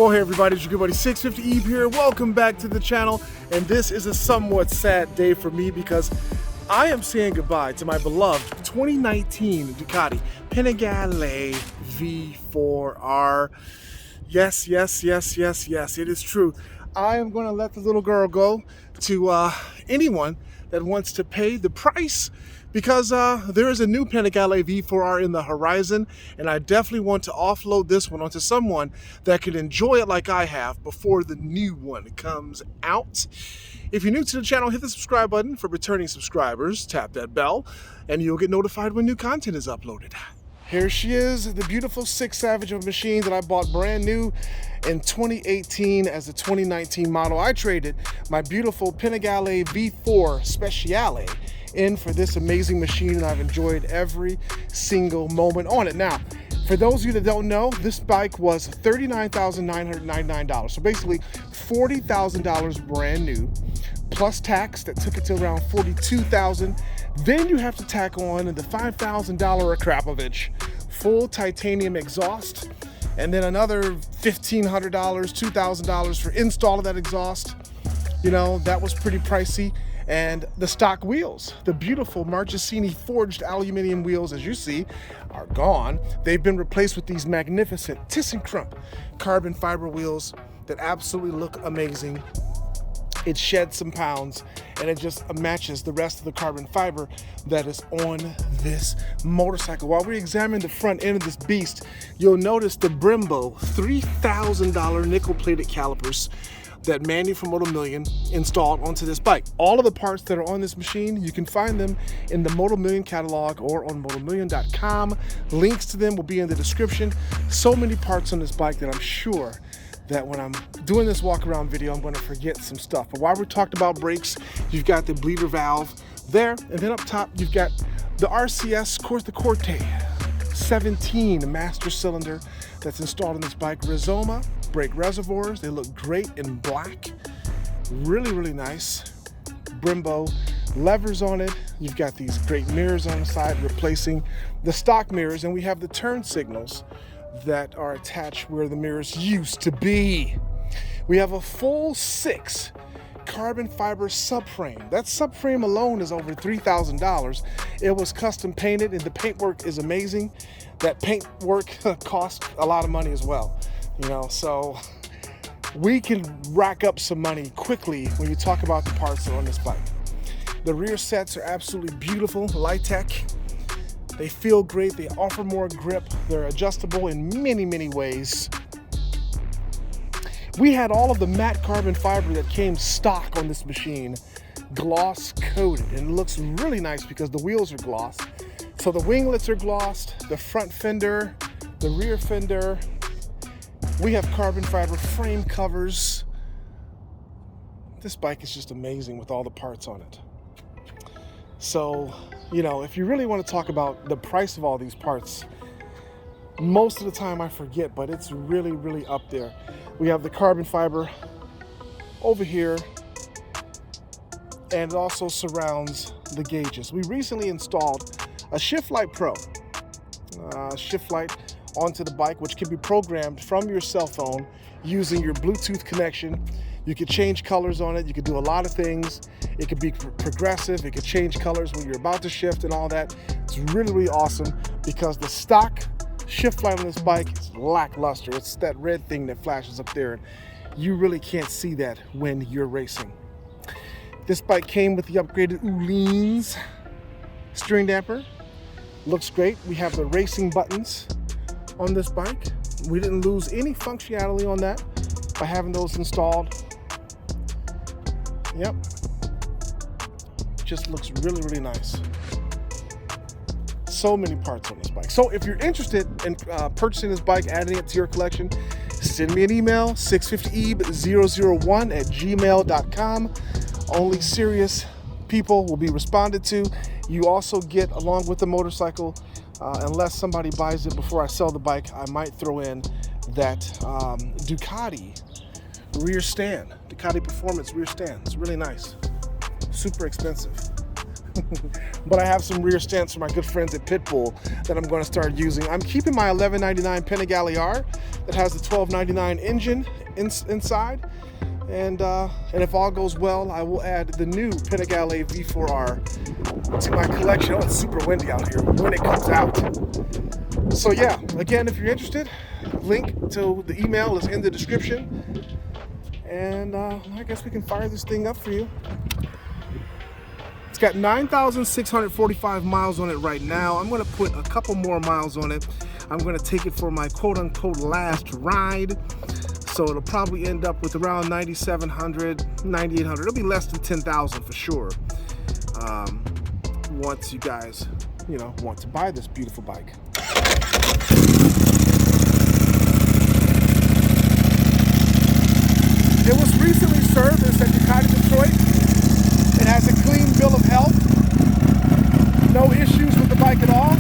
Well, hey everybody, it's your good buddy 650 Eve here. Welcome back to the channel. And this is a somewhat sad day for me because I am saying goodbye to my beloved 2019 Ducati Panigale V4 R. Yes, it is true. I am going to let the little girl go to anyone that wants to pay the price, because there is a new Panigale V4 R in the horizon, and I definitely want to offload this one onto someone that can enjoy it like I have before the new one comes out. If you're new to the channel, hit the subscribe button. For returning subscribers, tap that bell, and you'll get notified when new content is uploaded. Here she is, the beautiful Six Savage of a machine that I bought brand new in 2018 as a 2019 model. I traded my beautiful Panigale V4 Speciale in for this amazing machine, and I've enjoyed every single moment on it. Now, for those of you that don't know, this bike was $39,999. So basically $40,000 brand new, plus tax that took it to around $42,000. Then you have to tack on the $5,000 Akrapovich full titanium exhaust, and then another $1,500, $2,000 for install of that exhaust. You know, that was pretty pricey. And the stock wheels, the beautiful Marchesini forged aluminum wheels, as you see, are gone. They've been replaced with these magnificent ThyssenKrupp carbon fiber wheels that absolutely look amazing. It sheds some pounds, and it just matches the rest of the carbon fiber that is on this motorcycle. While we examine the front end of this beast, you'll notice the Brembo $3,000 nickel-plated calipers that Manny from Moto Million installed onto this bike. All of the parts that are on this machine, you can find them in the Moto Million catalog or on motomillion.com. Links to them will be in the description. So many parts on this bike that I'm sure that when I'm doing this walk around video, I'm going to forget some stuff. But while we're talking about brakes, you've got the bleeder valve there, and then up top you've got the RCS Corte 17 master cylinder that's installed on this bike. Rizoma brake reservoirs, they look great in black, really nice. Brembo levers on it. You've got these great mirrors on the side replacing the stock mirrors, and we have the turn signals that are attached where the mirrors used to be. We have a full 6 carbon fiber subframe. That subframe alone is over $3,000. It was custom painted, and the paintwork is amazing. That paintwork cost a lot of money as well, you know, so we can rack up some money quickly when you talk about the parts that are on this bike. The rear sets are absolutely beautiful, Litec. They feel great, they offer more grip, they're adjustable in many ways. We had all of the matte carbon fiber that came stock on this machine gloss coated, and it looks really nice because the wheels are gloss. So the winglets are glossed, the front fender, the rear fender. We have carbon fiber frame covers. This bike is just amazing with all the parts on it. So, you know, if you really want to talk about the price of all these parts, most of the time I forget, but it's really up there. We have the carbon fiber over here, and it also surrounds the gauges. We recently installed a Shift Light Pro, Shift Light onto the bike, which can be programmed from your cell phone using your Bluetooth connection. You could change colors on it. You could do a lot of things. It could be progressive. It could change colors when you're about to shift and all that. It's really awesome because the stock shift light on this bike is lackluster. It's that red thing that flashes up there. You really can't see that when you're racing. This bike came with the upgraded Uhlens steering damper. Looks great. We have the racing buttons on this bike. We didn't lose any functionality on that by having those installed. Yep, just looks really nice. So many parts on this bike. So if you're interested in purchasing this bike, adding it to your collection, send me an email, 650eb001@gmail.com. Only serious people will be responded to. You also get, along with the motorcycle, unless somebody buys it before I sell the bike, I might throw in that Ducati rear stand, Ducati Performance rear stand. It's really nice, super expensive. but I have some rear stents for my good friends at Pitbull that I'm going to start using. I'm keeping my $1199 Panigale R that has the $1299 engine inside. And if all goes well, I will add the new Panigale V4 R to my collection. Oh, it's super windy out here when it comes out. So yeah, again, if you're interested, link to the email is in the description. And I guess we can fire this thing up for you. It's got 9,645 miles on it right now. I'm going to put a couple more miles on it. I'm going to take it for my quote-unquote last ride. So it'll probably end up with around 9,700, 9,800. It'll be less than 10,000 for sure. Once you guys, want to buy this beautiful bike. It was recently serviced at Ducati Detroit. It has a clean bill of health. No issues with the bike at all.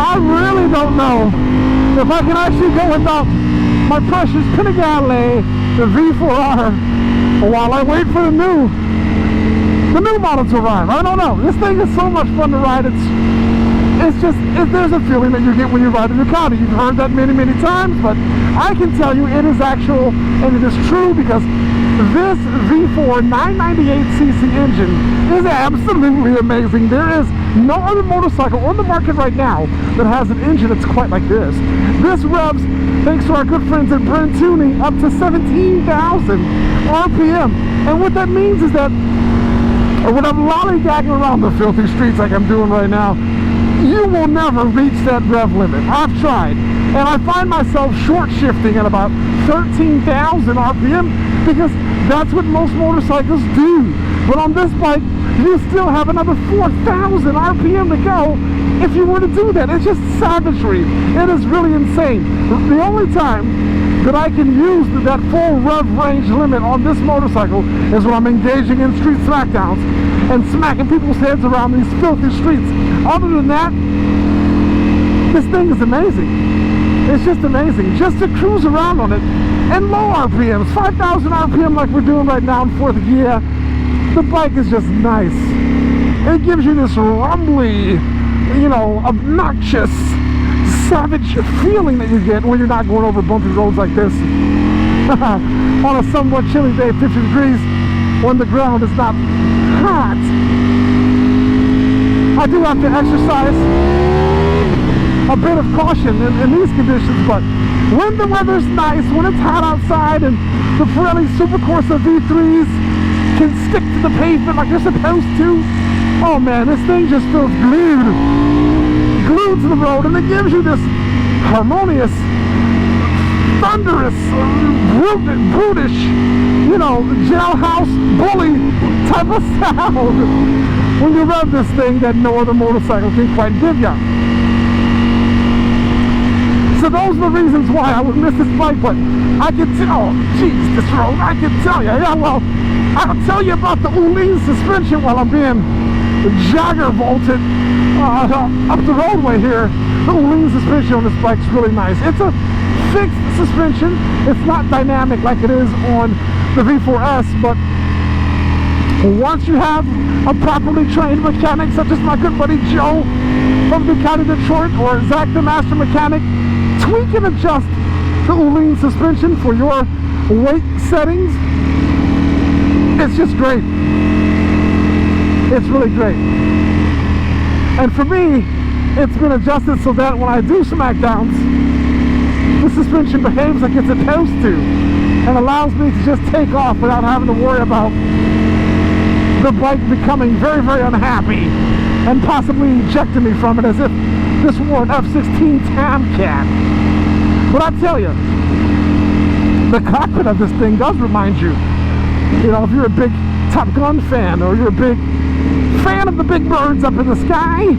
I really don't know if I can actually go without my precious Panigale, the V4 R, while I wait for the new model to arrive. I don't know. This thing is so much fun to ride. There's a feeling that you get when you ride a Ducati. You've heard that many, many times, but I can tell you it is actual and it is true, because this V4 998cc engine is absolutely amazing. There is no other motorcycle on the market right now that has an engine that's quite like this. This revs, thanks to our good friends at Brand Tuning, up to 17,000 RPM. And what that means is that when I'm lollygagging around the filthy streets like I'm doing right now, you will never reach that rev limit. I've tried, and I find myself short shifting at about 13,000 RPM, because that's what most motorcycles do. But on this bike, you still have another 4,000 RPM to go if you were to do that. It's just savagery. It is really insane. The only time that I can use that full rev range limit on this motorcycle is when I'm engaging in street smackdowns and smacking people's heads around these filthy streets. Other than that, this thing is amazing. It's just amazing. Just to cruise around on it, and low RPMs, 5,000 RPM like we're doing right now in fourth gear, the bike is just nice. It gives you this rumbly, obnoxious, savage feeling that you get when you're not going over bumpy roads like this. On a somewhat chilly day, 50 degrees, when the ground is not hot. I do have to exercise a bit of caution in these conditions, but when the weather's nice, when it's hot outside and the Pirelli Supercorsa V3s can stick to the pavement like they're supposed to, oh man, this thing just feels glued to the road, and it gives you this harmonious, thunderous, brutish, jailhouse bully type of sound when you rev this thing that no other motorcycle can quite give you. So So those are the reasons why I would miss this bike, but I can tell, jeez, this road, I can tell you, yeah, well, I'll tell you about the Ulin suspension while I'm being jogger vaulted up the roadway here. The Ulin suspension on this bike is really nice. It's a fixed suspension. It's not dynamic like it is on the V4S, but once you have a properly trained mechanic, such as my good buddy Joe from Ducati Detroit, or Zach the Master Mechanic, tweak and adjust the Ulin suspension for your weight settings. It's just great. It's really great. And for me, it's been adjusted so that when I do smackdowns, the suspension behaves like it's supposed to and allows me to just take off without having to worry about the bike becoming very, very unhappy and possibly ejecting me from it as if this were an F-16 Tomcat. But I tell you, the cockpit of this thing does remind you, you know, if you're a big Top Gun fan or you're a big fan of the big birds up in the sky,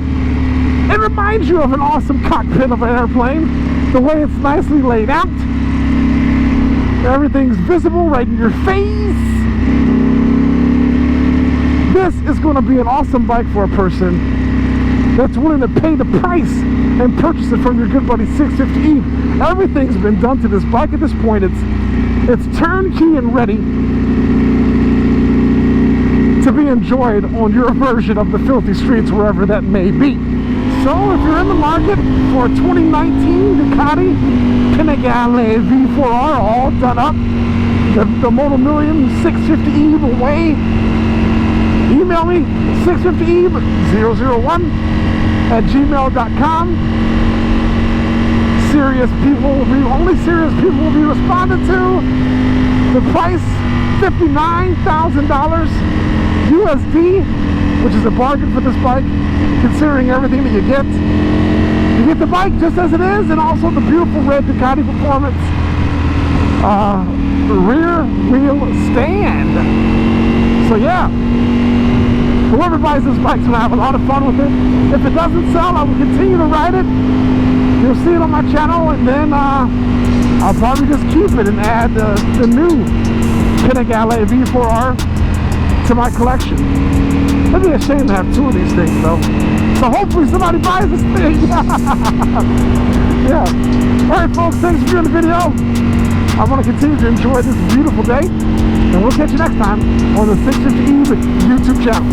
it reminds you of an awesome cockpit of an airplane. The way it's nicely laid out, everything's visible right in your face. This is going to be an awesome bike for a person that's willing to pay the price and purchase it from your good buddy 650E. Everything's been done to this bike at this point. It's turnkey and ready to be enjoyed on your version of the filthy streets, wherever that may be. So if you're in the market for a 2019 Ducati Panigale V4 R all done up, the Motul Million 650E away, email me 650E001@gmail.com. Serious people will be, only serious people will be responded to. The price, $59,000 USD, which is a bargain for this bike, considering everything that you get. You get the bike just as it is, and also the beautiful red Ducati Performance rear wheel stand. So yeah, whoever buys this bike's gonna have a lot of fun with it. If it doesn't sell, I will continue to ride it. You'll see it on my channel, and then I'll probably just keep it and add the new Panigale V4 R to my collection. It'd be a shame to have two of these things though. So hopefully somebody buys this thing. Yeah. Alright folks, thanks for viewing the video. I want to continue to enjoy this beautiful day. And we'll catch you next time on the 650E YouTube channel.